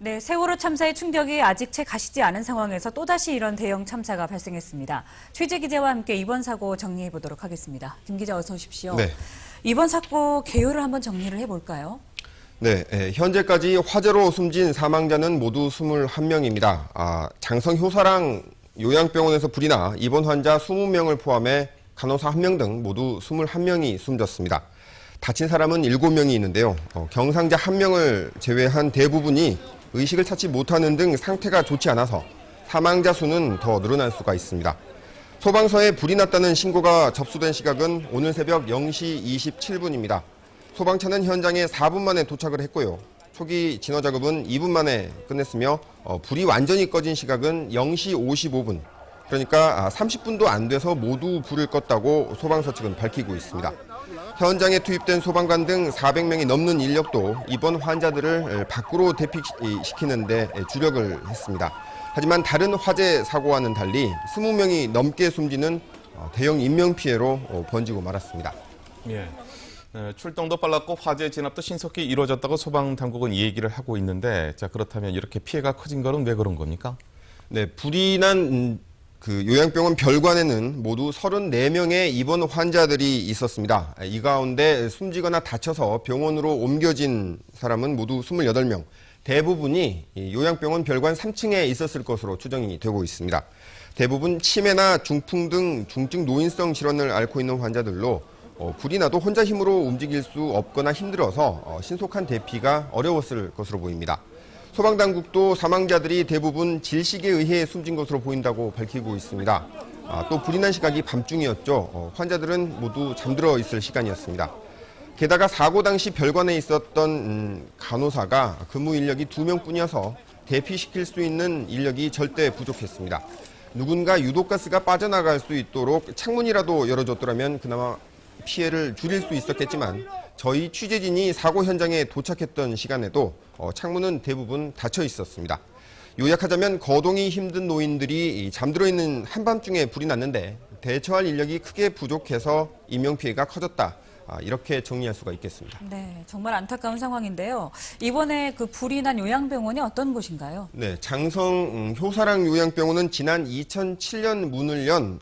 네, 세월호 참사의 충격이 아직 채 가시지 않은 상황에서 또다시 이런 대형 참사가 발생했습니다. 취재 기자와 함께 이번 사고 정리해 보도록 하겠습니다. 김 기자 어서 오십시오. 네. 이번 사고 개요를 한번 정리를 해볼까요? 네, 현재까지 화재로 숨진 사망자는 모두 21명입니다. 장성 효사랑 요양병원에서 불이 나 입원 환자 20명을 포함해 간호사 1명 등 모두 21명이 숨졌습니다. 다친 사람은 7명이 있는데요. 경상자 1명을 제외한 대부분이 의식을 찾지 못하는 등 상태가 좋지 않아서 사망자 수는 더 늘어날 수가 있습니다. 소방서에 불이 났다는 신고가 접수된 시각은 오늘 새벽 0시 27분입니다. 소방차는 현장에 4분 만에 도착을 했고요. 초기 진화 작업은 2분 만에 끝냈으며 불이 완전히 꺼진 시각은 0시 55분, 그러니까 30분도 안 돼서 모두 불을 껐다고 소방서 측은 밝히고 있습니다. 현장에 투입된 소방관 등 400명이 넘는 인력도 이번 환자들을 밖으로 대피시키는 데 주력을 했습니다. 하지만 다른 화재 사고와는 달리 20명이 넘게 숨지는 대형 인명피해로 번지고 말았습니다. 예. 출동도 빨랐고 화재 진압도 신속히 이루어졌다고 소방당국은 이 얘기를 하고 있는데, 자, 그렇다면 이렇게 피해가 커진 거는 왜 그런 겁니까? 네, 불이 난 요양병원 별관에는 모두 34명의 입원 환자들이 있었습니다. 이 가운데 숨지거나 다쳐서 병원으로 옮겨진 사람은 모두 28명. 대부분이 요양병원 별관 3층에 있었을 것으로 추정이 되고 있습니다. 대부분 치매나 중풍 등 중증 노인성 질환을 앓고 있는 환자들로 불이 나도 혼자 힘으로 움직일 수 없거나 힘들어서 신속한 대피가 어려웠을 것으로 보입니다. 소방당국도 사망자들이 대부분 질식에 의해 숨진 것으로 보인다고 밝히고 있습니다. 또 불이 난 시각이 밤중이었죠. 환자들은 모두 잠들어 있을 시간이었습니다. 게다가 사고 당시 별관에 있었던 간호사가 근무 인력이 2명뿐이어서 대피시킬 수 있는 인력이 절대 부족했습니다. 누군가 유독가스가 빠져나갈 수 있도록 창문이라도 열어줬더라면 그나마 피해를 줄일 수 있었겠지만 저희 취재진이 사고 현장에 도착했던 시간에도 창문은 대부분 닫혀 있었습니다. 요약하자면 거동이 힘든 노인들이 잠들어 있는 한밤중에 불이 났는데 대처할 인력이 크게 부족해서 인명피해가 커졌다. 이렇게 정리할 수가 있겠습니다. 네, 정말 안타까운 상황인데요. 이번에 그 불이 난 요양병원이 어떤 곳인가요? 네, 장성 효사랑 요양병원은 지난 2007년 문을 연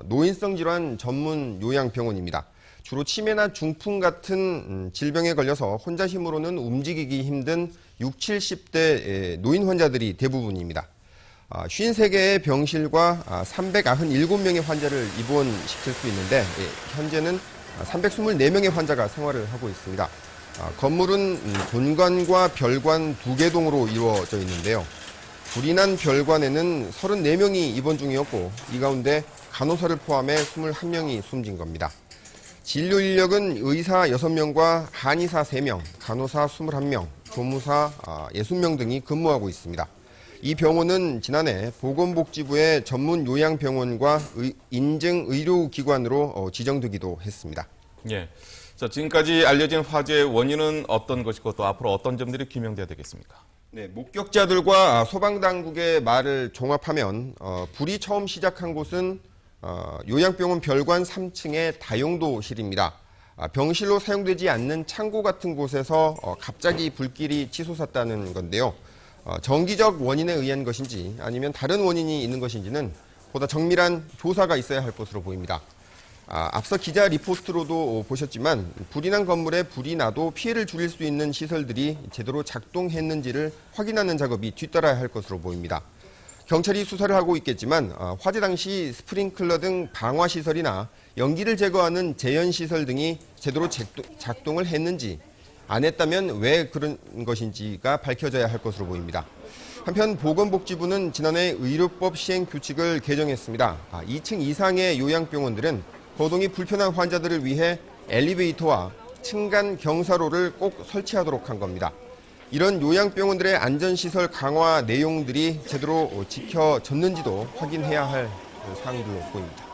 노인성 질환 전문 요양병원입니다. 주로 치매나 중풍 같은 질병에 걸려서 혼자 힘으로는 움직이기 힘든 60, 70대 노인 환자들이 대부분입니다. 53개의 병실과 397명의 환자를 입원시킬 수 있는데 현재는 324명의 환자가 생활을 하고 있습니다. 건물은 본관과 별관 2개 동으로 이루어져 있는데요. 불이 난 별관에는 34명이 입원 중이었고 이 가운데 간호사를 포함해 21명이 숨진 겁니다. 진료 인력은 의사 6명과 한의사 3명, 간호사 21명, 조무사 60명 등이 근무하고 있습니다. 이 병원은 지난해 보건복지부의 전문 요양병원과 인증 의료기관으로 지정되기도 했습니다. 예. 자, 지금까지 알려진 화재의 원인은 어떤 것이고 또 앞으로 어떤 점들이 규명돼야 되겠습니까? 네, 목격자들과 소방당국의 말을 종합하면 불이 처음 시작한 곳은 요양병원 별관 3층의 다용도실입니다. 병실로 사용되지 않는 창고 같은 곳에서 갑자기 불길이 치솟았다는 건데요. 정기적 원인에 의한 것인지 아니면 다른 원인이 있는 것인지는 보다 정밀한 조사가 있어야 할 것으로 보입니다. 앞서 기자 리포트로도 보셨지만 불이 난 건물에 불이 나도 피해를 줄일 수 있는 시설들이 제대로 작동했는지를 확인하는 작업이 뒤따라야 할 것으로 보입니다. 경찰이 수사를 하고 있겠지만 화재 당시 스프링클러 등 방화시설이나 연기를 제거하는 제연시설 등이 제대로 작동을 했는지 안 했다면 왜 그런 것인지가 밝혀져야 할 것으로 보입니다. 한편 보건복지부는 지난해 의료법 시행 규칙을 개정했습니다. 2층 이상의 요양병원들은 거동이 불편한 환자들을 위해 엘리베이터와 층간 경사로를 꼭 설치하도록 한 겁니다. 이런 요양병원들의 안전시설 강화 내용들이 제대로 지켜졌는지도 확인해야 할 사항들로 보입니다.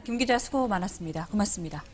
김 기자 수고 많았습니다. 고맙습니다.